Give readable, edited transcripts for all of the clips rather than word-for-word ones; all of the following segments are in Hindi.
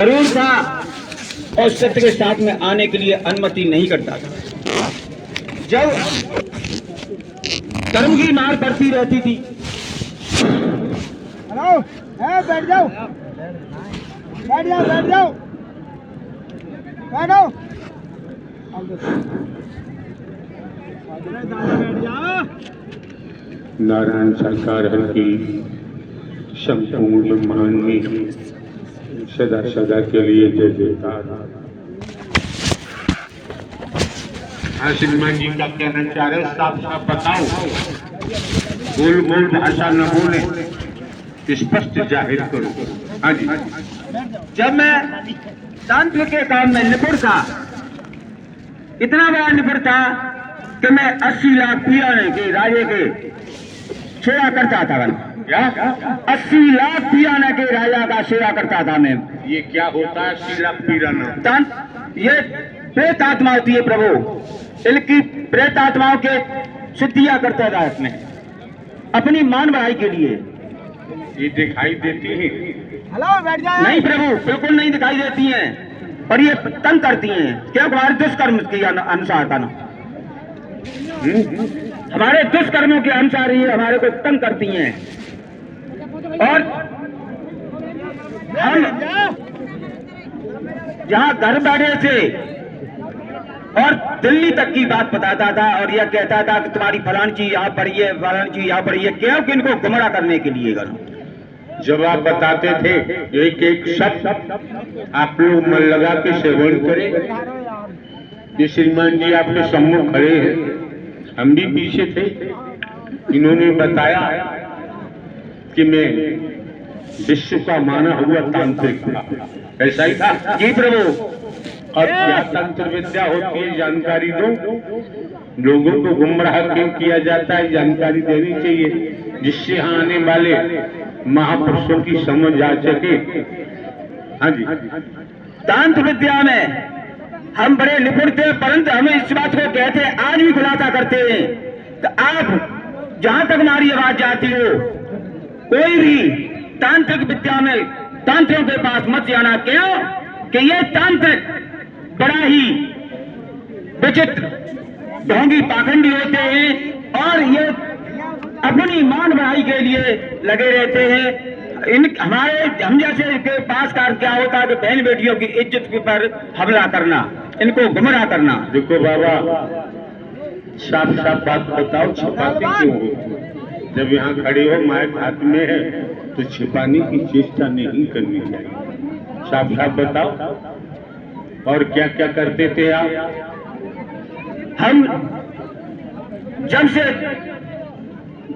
जरूर था और सत्य के साथ में आने के लिए अनुमति नहीं करता था। जब कर्म की मार पड़ती रहती थी। हेलो, बैठ जाओ, बैठ जाओ, बैठ जाओ, बैठो। नारायण सरकार की संपूर्ण मान में सदा सदा के लिए जय जयकार। हाँ श्रीमान जी का कहना चाह रहे साफ साफ बताओ, गोल गोल भाषा न बोले, स्पष्ट जाहिर करो। हाँ जी। जब मैं तंत्र के काम में निपुण था, इतना बड़ा निपुण था कि मैं 80 लाख पियाने के राजे के सेवा करता था। क्या 80 लाख पियाने के राजा का सेवा करता था मैं। ये क्या होता है शीला पीराना? ये प्रेत आत्मा होती है प्रभु, इनकी प्रेत आत्माओं के सिद्धियां करता था इसमें अपनी मान बढ़ाई के लिए। ये दिखाई देती है? हेलो, बैठ जाओ। नहीं प्रभु, बिल्कुल नहीं दिखाई देती हैं, पर ये तंग करती हैं। क्या हमारे दुष्कर्म के अनुसार का ना, हमारे दुष्कर्मों के अनुसार ही हमारे को तंग करती हैं। और हम जहां घर बैठे थे और दिल्ली तक की बात बताता था और यह कहता था कि तुम्हारी फलानी चीज यहाँ पड़ी है, फलानी चीज यहाँ पड़ी है, क्यों कि इनको गुमराह करने के लिए करो। जब आप बताते थे एक एक शब्द आप लोग मन लगा के सेवन करें। ये श्रीमान जी आपके सम्मुख खड़े हैं, हम भी पीछे थे। इन्होंने बताया कि मैं विश्व का माना हुआ तांत्रिक था, ऐसा ही था? जी प्रभु। और क्या तंत्र विद्या होती है, जानकारी दो। लोगों को गुमराह क्यों किया जाता है, जानकारी देनी चाहिए, जिससे यहाँ आने वाले महापुरुषों की समझ आ सके। हाँ जी। तांत्र विद्या में हम बड़े निपुण थे, परंतु हमें इस बात को कहते आज भी खुलासा करते हैं कि आप जहां तक हमारी आवाज जाती हो, कोई भी तांत्रिक विद्या में तांत्रिकों के पास मत जाना। क्यों कि ये तांत्रिक बड़ा ही विचित्र ढोंगी पाखंडी होते हैं और ये अपनी मान बढ़ाई के लिए लगे रहते हैं। हम जैसे के पास कार क्या होता है कि बहन बेटियों की इज्जत के पर हमला करना, इनको गुमराह करना। देखो बाबा, साफ साफ बात बताओ, छिपाते क्यों हो? जब यहाँ खड़े हो, माइक हाथ में है, तो छिपाने की चेष्टा नहीं करनी चाहिए। साफ साफ बताओ, और क्या क्या करते थे आप? हम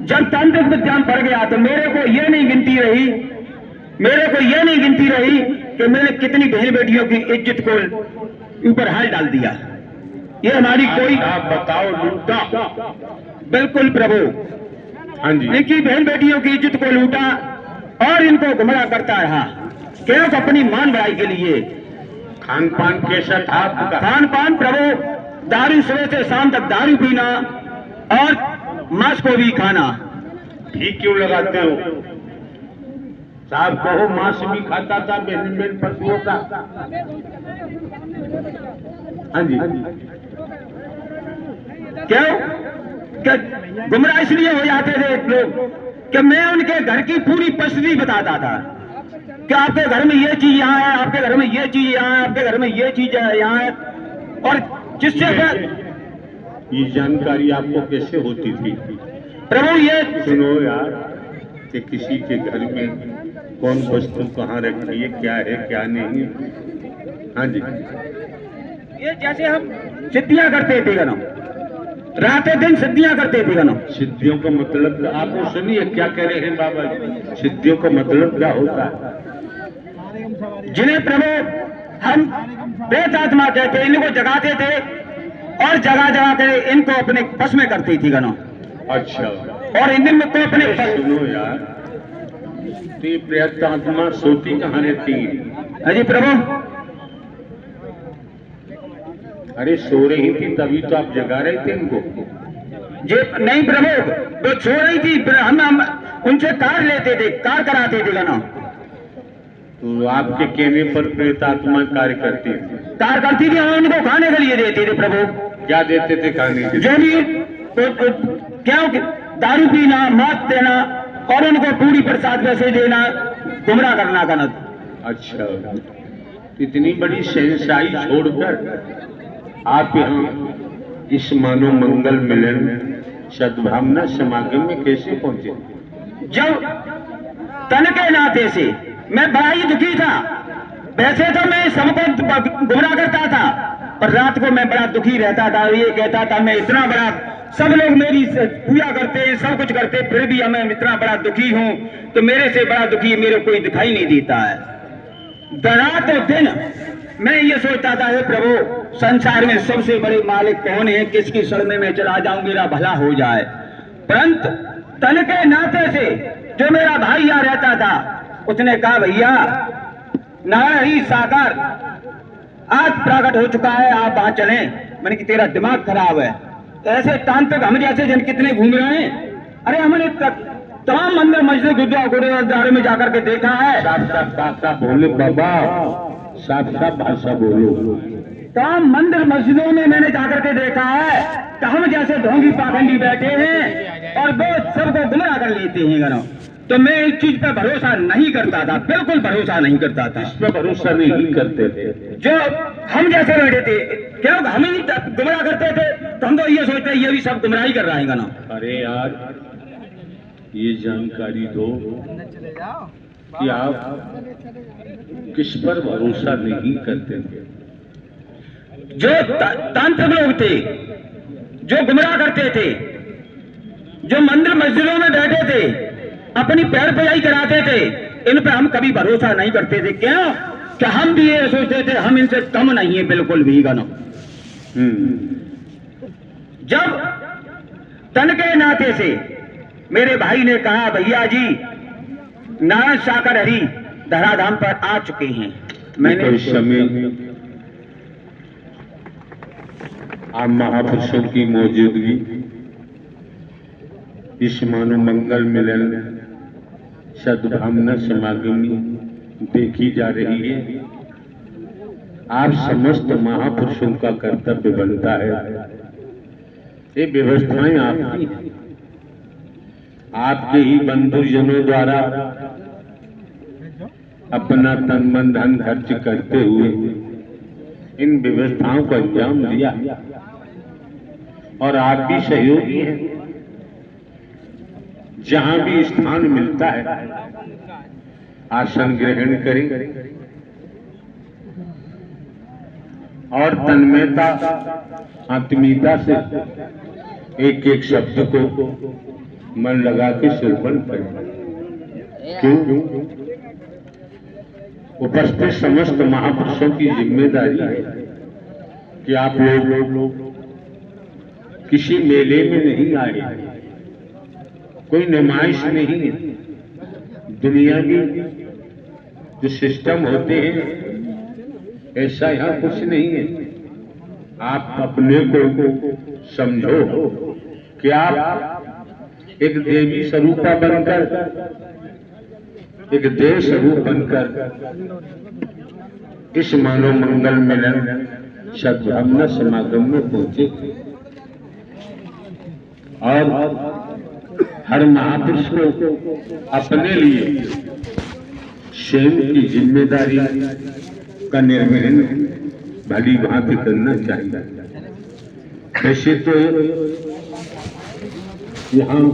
जब तांत्रिक विद्या पढ़ गया तो मेरे को ये नहीं गिनती रही कि मैंने कितनी बहन बेटियों की इज्जत को ऊपर हाथ डाल दिया। ये हमारी कोई आप बताओ, लूटा? बिल्कुल प्रभु। हाँ जी। इनकी बहन बेटियों की इज्जत को लूटा और इनको गुमराह करता रहा, क्यों अपनी मान बढ़ाई के लिए। खान पान कैसा था आपका? खान पान प्रभु, दारू सुबह से शाम तक दारू पीना और मांस को भी खाना। ठीक क्यों लगाते हो साहब? कहो, मांस भी खाता था बहन पशुओं का। हाँ जी। क्यों कि गुमराह इसलिए हो जाते थे लोग कि मैं उनके घर की पूरी परिस्थिति बताता था कि आपके घर में ये चीज यहाँ है, आपके घर में ये चीज यहाँ है, आपके घर में ये चीज है यहाँ है। और जिससे ये जानकारी आपको कैसे होती थी प्रभु? ये सुनो यार, कि किसी के घर में कौन वस्तु कहाँ रखी है, क्या है क्या नहीं। हाँ जी। ये जैसे हम सिद्धियां करते थे गनो, रातें दिन सिद्धियां करते थे गनो। सिद्धियों का मतलब आप सुनिए क्या कह रहे हैं बाबा जी। सिद्धियों का मतलब क्या होता है? जिन्हें प्रभु हम प्रेत आत्मा कहते, इनको जगाते थे और जगा जगा कर इनको अपने बस में करती थी गनो। अच्छा। और इन को अपने सुनो यार, तो ये प्रेत आत्मा सोती कहाँ रहती है? अजी प्रभु, अरे सो रही थी तभी तो आप जगा रहे थे इनको। जे नहीं प्रभु, वो सो रही थी, हम उनसे कार लेते थे, कार कराते थे गनो। तो आपके कहने पर प्रेतात्मा कार्य करती है। कार्य करती थी, हम उनको खाने के लिए देते थे प्रभु। क्या देते थे खाने के लिए? जो भी क्या दारू पीना, मौत देना और उनको पूरी प्रसाद वैसे देना, गुमराह करना का न। अच्छा, इतनी बड़ी शहंशाही छोड़कर आप यहाँ इस मानव मंगल मिलन सद्भावना समागम में कैसे पहुंचे? जब तन के नाते से मैं बड़ा ही दुखी था। वैसे तो मैं सबको गुमराह करता था, पर रात को मैं बड़ा दुखी रहता था। ये कहता था मैं इतना बड़ा, सब लोग मेरी पूजा करते हैं, सब कुछ करते, फिर भी मैं इतना बड़ा दुखी हूं, तो मेरे से बड़ा दुखी मेरे कोई दिखाई नहीं देता है। रात और दिन मैं ये सोचता था, हे प्रभु, संसार में सबसे बड़े मालिक कौन है, किसकी शरण में मैं चला जाऊं, मेरा भला हो जाए। परंतु तन के नाते से जो मेरा भाई यहाँ रहता था, उसने कहा भैया नारायण ही साकार आज प्रकट हो चुका है, आप वहां चलें। मैंने कि तेरा दिमाग खराब है, ऐसे तांत्रिक हम जैसे जन कितने घूम रहे हैं। अरे हमने तमाम मंदिर मस्जिद गुरुद्वारे में जाकर के देखा है। साफ साफ बोले बाबा, साफ साफ भाषा बोलो। तमाम मंदिर मस्जिदों में मैंने जाकर के देखा है कि हम जैसे ढोंगी पाखंडी बैठे हैं और वो सबको गुमराह कर लेते हैं गनो। तो मैं इस चीज पर भरोसा नहीं करता था, बिल्कुल भरोसा नहीं करता था। इस पर भरोसा नहीं करते थे जो हम जैसे बैठे थे, क्यों हम ही गुमराह करते थे, तो हम तो ये सोचते ये भी सब गुमराही कर रहा है गनो। अरे यार, ये जानकारी दो कि आप किस पर भरोसा नहीं करते थे? जो तांत्रिक लोग थे, जो गुमराह करते थे, जो मंदिर मस्जिदों में बैठे थे, अपनी पैर पुजाई कराते थे, इन पे हम कभी भरोसा नहीं करते थे। क्यों? कि हम भी ये सोचते थे हम इनसे कम नहीं है, बिल्कुल भी गनो। जब तन के नाते से मेरे भाई ने कहा भैया जी नारायण साकर हरि धराधाम पर आ चुके हैं, मैंने उस समय आप महापुरुषों की मौजूदगी इस मानव मंगल मिलन सद्भावना समागम में देखी जा रही है। आप समस्त महापुरुषों का कर्तव्य बनता है, ये व्यवस्थाएं आपकी हैं। आपके ही बंधुजनों द्वारा अपना तन मन धन खर्च करते हुए इन व्यवस्थाओं को अंजाम दिया और आप भी सहयोगी हैं। जहां भी स्थान मिलता है आसन ग्रहण करें और तन्मयता आत्मीयता से एक एक शब्द को मन लगा के श्रवण करें। क्यों? उपस्थित समस्त महापुरुषों की जिम्मेदारी है कि आप लोग किसी मेले में नहीं आए, कोई नुमाइश नहीं है। दुनिया की जो सिस्टम होते हैं ऐसा यहाँ कुछ नहीं है। आप अपने को समझो कि आप एक देवी स्वरूपा बनकर, एक देव स्वरूप बनकर इस मानव मंगल मिलन सद्भावना समागम में पहुंचे और हर महापुरुष को अपने लिए स्वयं की जिम्मेदारी का निर्वहन भली भांति करना चाहिए। वैसे तो यहाँ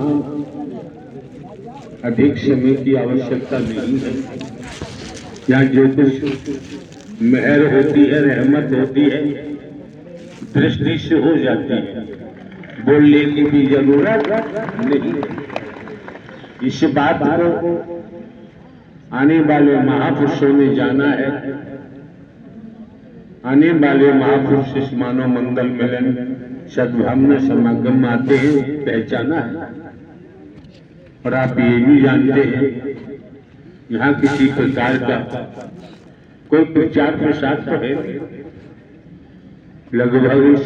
अधिक समय की आवश्यकता नहीं है। यहाँ जो कुछ मेहर होती है, रहमत होती है, दृष्टि से हो जाती है, बोलने की भी जरूरत नहीं। इस बात को आने वाले महापुरुषों ने जाना है। आने वाले महापुरुष इस मानव मंगल मिलन सद्भावना समागम आते हैं, पहचाना है। और आप ये भी जानते हैं यहाँ किसी प्रकार का कोई प्रचार प्रसार तो है, लगभग इस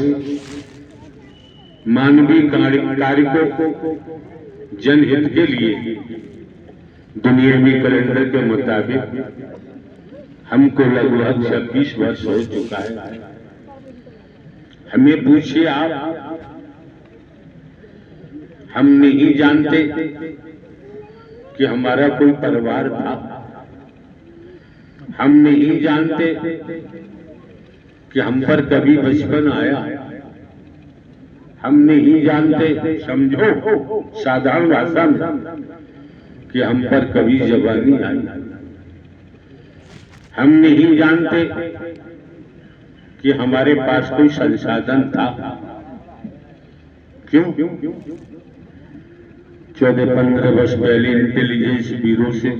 मानवीय कार्य को जनहित के लिए दुनियावी कैलेंडर के मुताबिक हमको लगभग 26 वर्ष हो चुका है। हमें पूछिए आप, हम नहीं जानते कि हमारा कोई परिवार था। हम नहीं जानते कि हम पर कभी बचपन आया। हम नहीं जानते, समझो साधारण भाषा में, कि हम पर कभी जवानी आई। हम नहीं जानते कि हमारे पास कोई संसाधन था। क्यों? 14-15 वर्ष पहले इंटेलिजेंस ब्यूरो से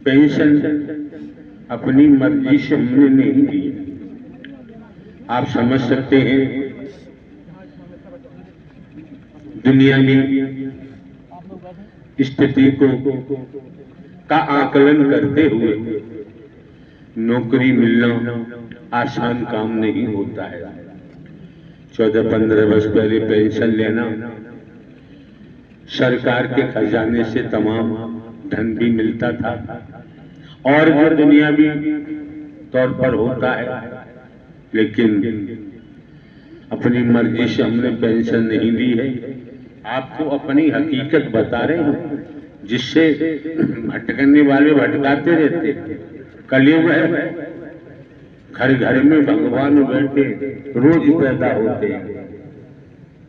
पेंशन अपनी मर्जी से हमने नहीं दी। आप समझ सकते हैं, दुनिया में स्थिति को का आकलन करते हुए नौकरी मिलना आसान काम नहीं होता है। 14-15 वर्ष पहले पेंशन लेना, सरकार के खजाने से तमाम धन भी मिलता था, और जो दुनियावी तौर पर होता है, लेकिन अपनी मर्जी से हमने पेंशन नहीं दी है। आपको अपनी हकीकत बता रहे हैं, जिससे भटकने वाले भटकाते रहते। कलयुग है, घर घर में भगवान बैठे रोज पैदा होते हैं।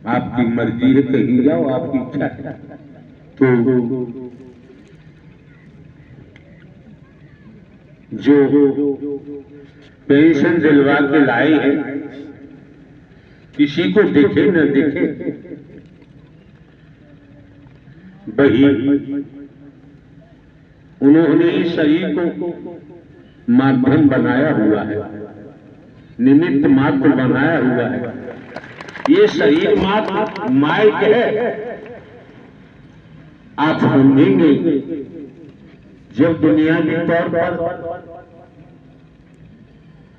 आपकी मर्जी है, कहीं जाओ, आपकी इच्छा है। तो जो पेंशन दिलवा के लाए हैं, किसी को दिखे न दिखे, वही उन्होंने इस शरीर को माध्यम बनाया हुआ है, निमित्त मात्र बनाया हुआ है। ये शरीर मात्र माइक है। आप समझेंगे जब दुनियावी तौर पर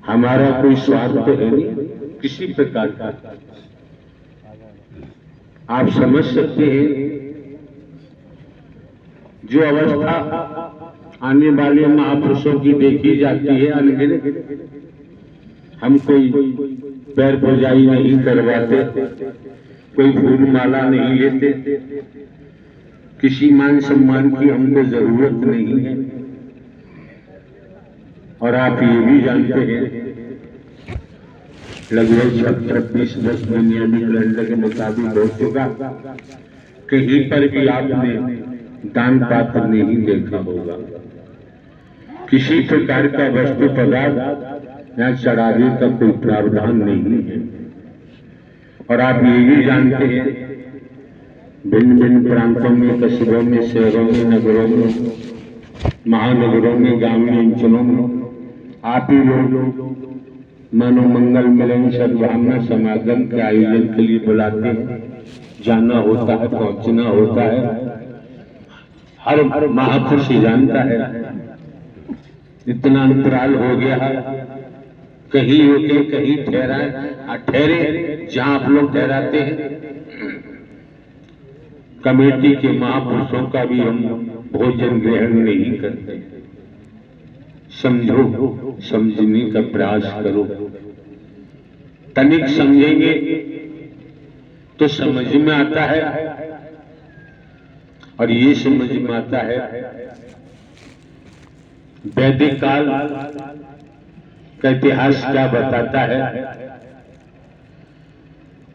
हमारा कोई स्वार्थ है नहीं किसी प्रकार का। आप समझ सकते हैं जो अवस्था आने वाले महापुरुषों की देखी जाती है अनगिनत। हम कोई पैर पूजाई नहीं करवाते, कोई फूल माला नहीं लेते, किसी मान सम्मान की हमको जरूरत नहीं है। और आप ये भी जानते हैं, लगभग 26 वर्ष दुनियावी कैलेंडर के मुताबिक हो चुका, कहीं पर भी आपने दान पात्र नहीं देखा होगा। किसी प्रकार का वस्तु पदार्थ या चढ़ावे का कोई प्रावधान नहीं है। और आप ये भी जानते हैं, भिन्न भिन्न प्रांतों में, कस्बों में, शहरों में, नगरों में, महानगरों में, ग्रामीण अंचलों में आप ही लोग मनोमंगल मिलन सद्भावना समागम के आयोजन के लिए बुलाते हैं। जाना होता है, पहुंचना होता है। हर महापुरुष जानता है इतना अंतराल हो गया है, कहीं रुके कहीं ठहरे जहां आप लोग ठहराते हैं। कमेटी के महापुरुषों का भी हम भोजन ग्रहण नहीं करते। समझो, समझने का प्रयास करो। तनिक समझेंगे तो समझ में आता है, और ये समझ में आता है वैदिक काल का इतिहास क्या बताता है,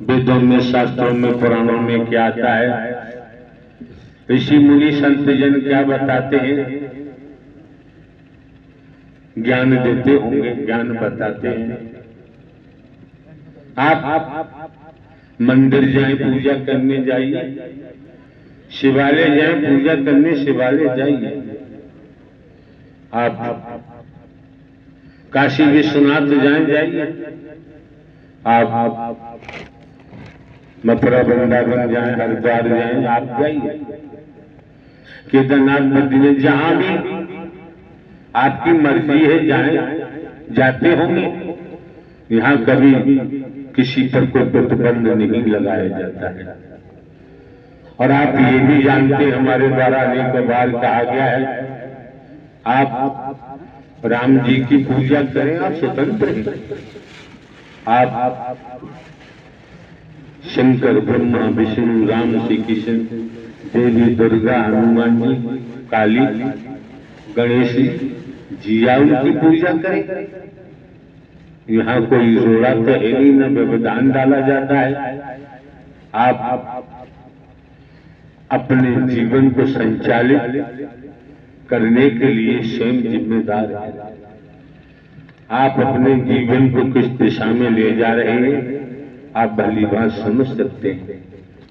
वेदों में, शास्त्रों में, पुराणों में क्या आता है, ऋषि मुनि संत जन क्या बताते हैं। ज्ञान देते होंगे, ज्ञान बताते हैं। आप मंदिर जाएं, पूजा करने जाइए, शिवालय जाएं, पूजा करने शिवालय जाइए। आप काशी विश्वनाथ जाइए, आप मथुरा वृंदावन जाएं, हरिद्वार जाएं, आप जाइए, केदारनाथ बद्रीनाथ, जहां भी आपकी मर्जी है जाएं, जाते होंगे। यहाँ कभी किसी पर कोई प्रतिबंध नहीं लगाया जाता है। और आप ये भी जानते, हमारे द्वारा अनेक बार कहा गया है, आप राम जी की पूजा करें, आप स्वतंत्र हैं। आप शंकर, ब्रह्मा, विष्णु, राम, श्री कृष्ण, देवी दुर्गा, हनुमान जी, काली, गणेश जी, या उनकी पूजा करें। यहाँ कोई जोड़ा तो है नहीं, न व्यवधान डाला जाता है। आप अपने जीवन को संचालित करने के लिए स्वयं जिम्मेदार हैं। आप अपने जीवन को किस दिशा में ले जा रहे हैं, आप भली बात समझ सकते हैं।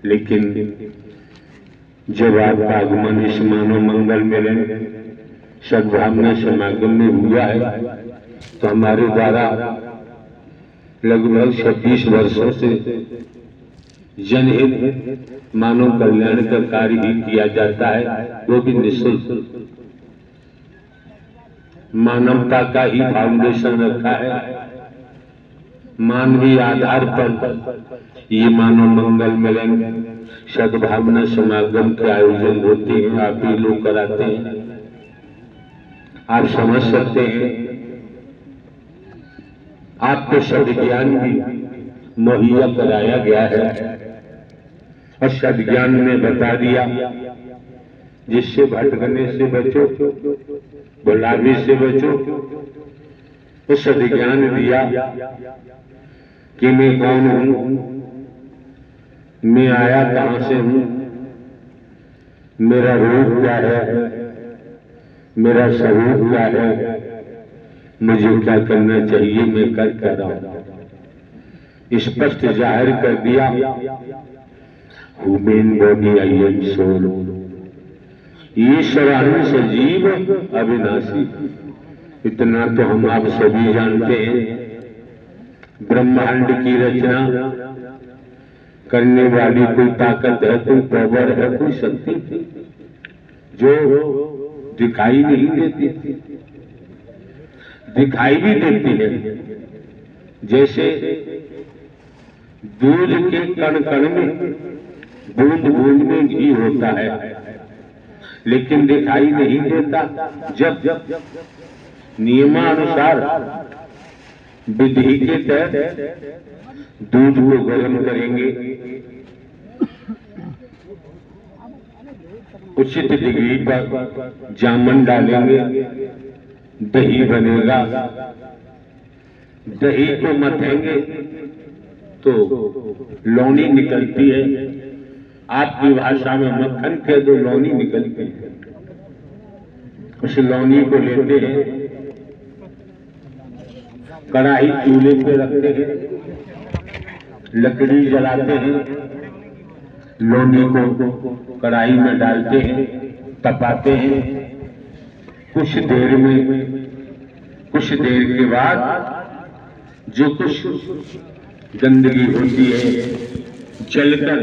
लेकिन जब आपका आगमन इस मानव मंगल मिलन सद्भावना समागम में हुआ है, तो हमारे द्वारा लगभग 26 वर्षों से जनहित मानव कल्याण का कार्य ही किया जाता है, वो भी निःशुल्क। मानवता का ही फाउंडेशन रखा है। मानवीय आधार पर ये मानव मंगल मिलन सद्भावना समागम के आयोजन होते हैं, आप ही लोग कराते हैं। आप समझ सकते हैं, आपको सद्ज्ञान भी मुहैया कराया गया है और सद्ज्ञान में बता दिया, जिससे भटकने से बचो, बुलावे से बचो। तो सद्ज्ञान दिया कि मैं कौन हूं, मैं आया कहां से हूं, मेरा रूप क्या है, मेरा स्वरूप क्या है, मुझे क्या करना चाहिए, मैं कर क्या रहा हूं। स्पष्ट जाहिर कर दिया, human body I am soul, ईश्वरान सजीव अविनाशी। इतना तो हम आप सभी जानते हैं। ब्रह्मांड की रचना करने वाली कोई ताकत है, कोई पावर है, कोई शक्ति जो दिखाई नहीं देती, दिखाई भी देती है। जैसे दूध के कण कण में, बूंद बूंद में घी होता है, लेकिन दिखाई नहीं देता। जब नियमानुसार विधि के तहत दूध को गर्म करेंगे, उचित डिग्री पर जामन डालेंगे, दही बनेगा। दही को मथेंगे तो लौनी निकलती है। आपकी भाषा में मक्खन कह दो, लौनी निकलती है। उस लौनी को लेते हैं, कढ़ाई चूल्हे पे रखते हैं, लकड़ी जलाते हैं, लौनी को कढ़ाई में डालते हैं, तपाते हैं। कुछ देर के बाद जो कुछ गंदगी होती है जलकर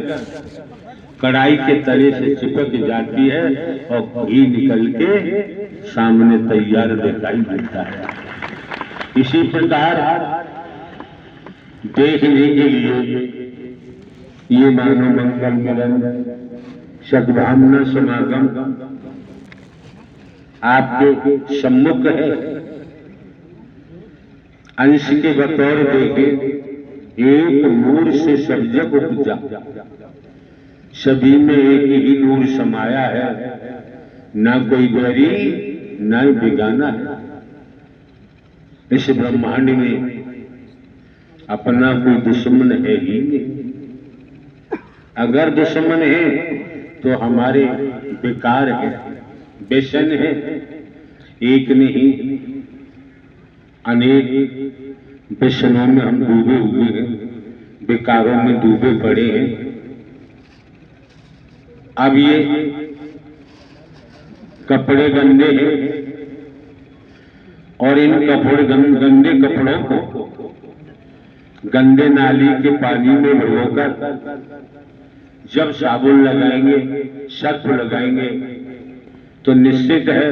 कढ़ाई के तले से चिपक जाती है और घी निकल के सामने तैयार दिखाई देता है। इसी प्रकार देखने के लिए ये मानव मंगल मिलन सद्भावना समागम आपके सम्मुख है। अंश के बतौर देखें, एक नूर से सब जग उपजा, सभी में एक ही नूर समाया है, ना कोई बैरी ना बेगाना है। इस ब्रह्मांड में अपना कोई दुश्मन है ही नहीं। अगर दुश्मन है तो हमारे बेकार है, बेशन है। एक नहीं अनेक व्यसनों में हम डूबे हुए हैं, बेकारों में डूबे पड़े हैं। अब ये कपड़े गंदे हैं और इन गंदे कपड़ों को गंदे नाली के पानी में भिगोकर जब साबुन लगाएंगे, सर्फ लगाएंगे, तो निश्चित है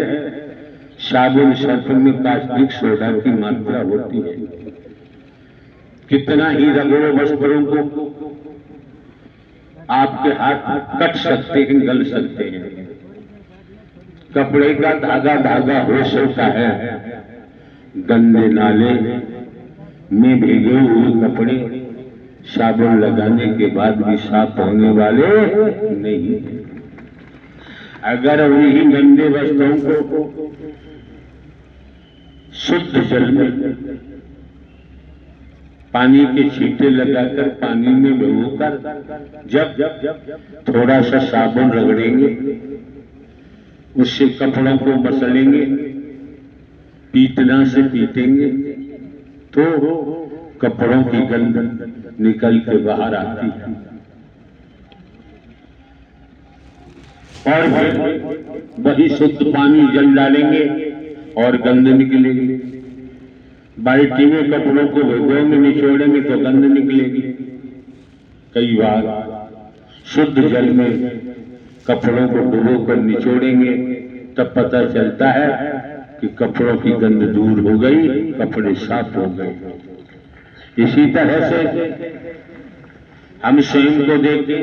साबुन सर्फ में कास्टिक सोडा की मात्रा होती है। कितना ही रगड़ो वस्त्रों को, आपके हाथ कट सकते हैं, गल सकते हैं। कपड़े का धागा धागा हो सकता है, गंदे नाले में भीगे हुए कपड़े साबुन लगाने के बाद भी साफ होने वाले नहीं। अगर उन्हीं गंदे वस्त्रों को शुद्ध जल में पानी के छींटे लगाकर पानी में भिगोकर जब थोड़ा सा साबुन रगड़ेंगे, उससे कपड़ों को मसलेंगे, पीटना से पीटेंगे तो कपड़ों की गंध निकल के बाहर आती है। और फिर वही शुद्ध पानी जल डालेंगे और गंध निकलेगी। बाल्टी में कपड़ों को भिगोएंगे, निचोड़ेंगे तो गंध निकलेगी। कई बार शुद्ध जल में कपड़ों को डुबोकर निचोड़ेंगे, तब पता चलता है कि कपड़ों की गंध दूर हो गई, कपड़े साफ हो गए। इसी तरह से हम स्वयं को देखें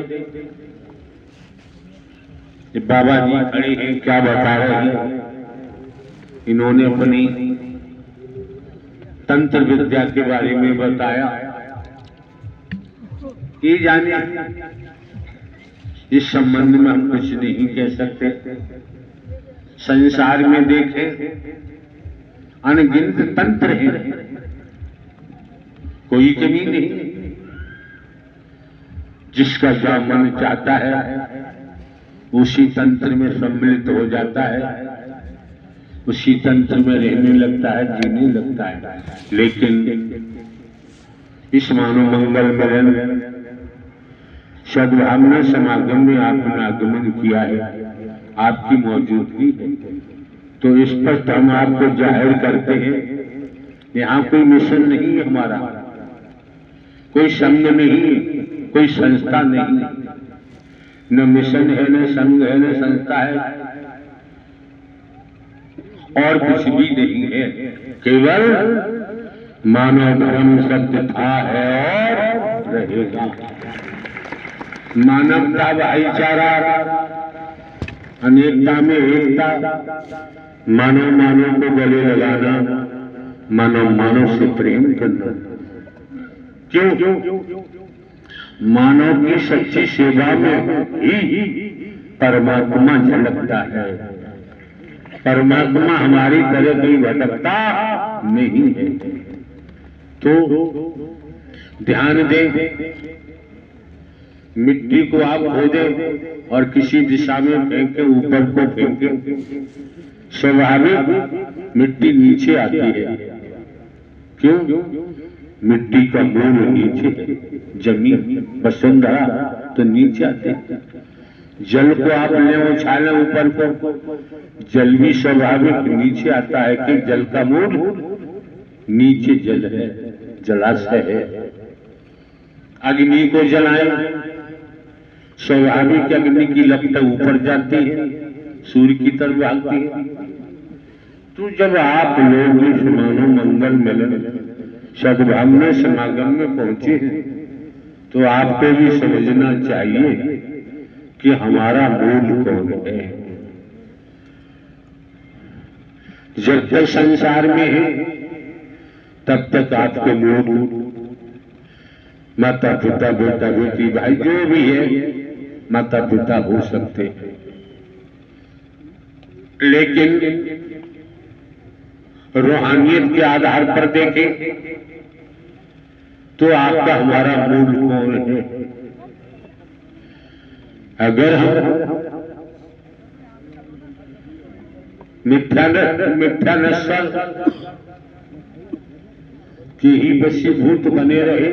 कि बाबा जी खड़े हैं, क्या बता रहे हैं। इन्होंने अपनी तंत्र विद्या के बारे में बताया। ये जाने इस संबंध में हम कुछ नहीं कह सकते। संसार में देखें अनगिनत तंत्र हैं, कोई कमी नहीं। जिसका जो मन चाहता है उसी तंत्र में सम्मिलित हो जाता है, उसी तंत्र में रहने लगता है, जीने लगता है। लेकिन इस मानव मंगल मिलन सद्भावना समागम में आपने आगमन किया है, आपकी मौजूदगी है, तो इस पर हम आपको जाहिर करते हैं। यहाँ कोई मिशन नहीं है हमारा, कोई संघ नहीं, कोई संस्था नहीं, न मिशन है, न संघ है, न संस्था है, और कुछ भी नहीं है। केवल मानव धर्म सत्य था, है और रहेगा। मानवता, भाईचारा, अनेकता में एकता, मानव मानव को गले लगाना, मानव मानव से प्रेम करना। क्यों? मानव की सच्ची सेवा में ही परमात्मा झलकता है। परमात्मा हमारी तरह कहीं भटकता नहीं है। तो ध्यान दें, मिट्टी को आप खोदें और किसी दिशा में फेंके, ऊपर को फेंके, स्वाभाविक मिट्टी नीचे आती है। क्यों? मिट्टी का मूल नीचे है, जमीन वसुंधरा तो नीचे आते हैं। जल को आप ले उछालें ऊपर को, जल भी स्वाभाविक नीचे आता है कि जल का मूल नीचे जल है, जलाशय है। अग्नि को जलाएं, स्वाभाविक अग्नि की लपटें ऊपर जाती है, सूर्य की तरफ भागती है। तो जब आप लोग इस मानव मंगल मिलन सद्भावना समागम में पहुंचे हैं, तो आपको भी समझना चाहिए कि हमारा मूल कौन है। जब तक संसार में है तब तक आपके मूल माता पिता, बेटा बेटी, भाई जो भी है माता पिता हो सकते हैं। लेकिन रूहानियत के आधार पर देखें तो आपका हमारा मूल कौन है। अगर हम मिथ्या नस्ल की ही वशीभूत बने रहे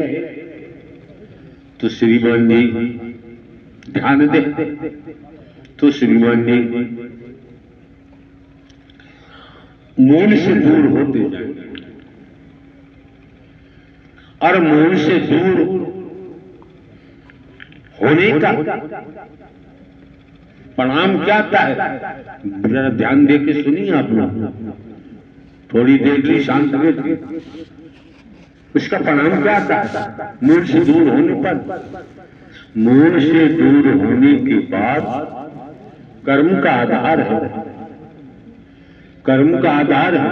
तो श्रीमान जी ध्यान दे, तो श्रीमान जी मूल से दूर होते जाएंगे। और मूल से दूर होने का परिणाम क्या आता है, जरा ध्यान दे के सुनिए आप लोग। थोड़ी देर के शांत बैठिए। उसका परिणाम क्या आता है मूल से दूर होने पर? मूल से दूर होने के बाद कर्म का आधार है, कर्म का आधार है।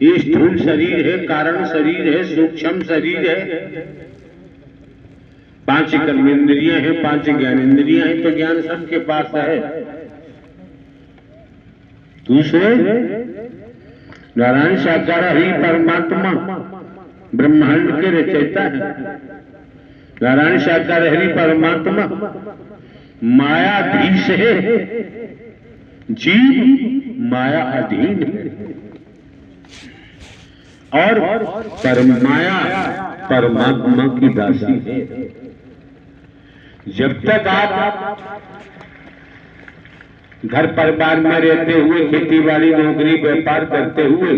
ये स्थूल शरीर है, कारण शरीर है, सूक्ष्म शरीर है, 5 कर्मेंद्रियां हैं, 5 ज्ञानेंद्रियां हैं, तो ज्ञान सबके पास है। दूसरे नारायण साकार हरि परमात्मा ब्रह्मांड के रचयिता है। नारायण साकार हरि परमात्मा मायाधीश है, जीव माया अधीन है। और परमाया परमात्मा की दासी है। जब तक आप घर परिवार में रहते हुए, खेती बाड़ी नौकरी व्यापार करते हुए,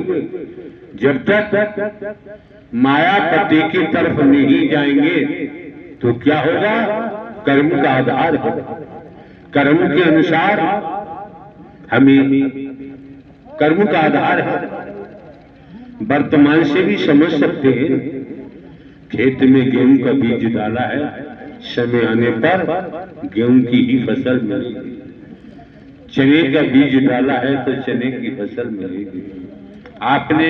जब तक मायापति की तरफ नहीं जाएंगे तो क्या होगा? कर्म का आधार है। कर्म के अनुसार हमें कर्म का आधार है। वर्तमान से भी समझ सकते हैं, खेत में गेहूं का बीज डाला है, समय आने पर गेहूं की ही फसल मिलेगी। चने का बीज डाला है तो चने की फसल मिलेगी। आपने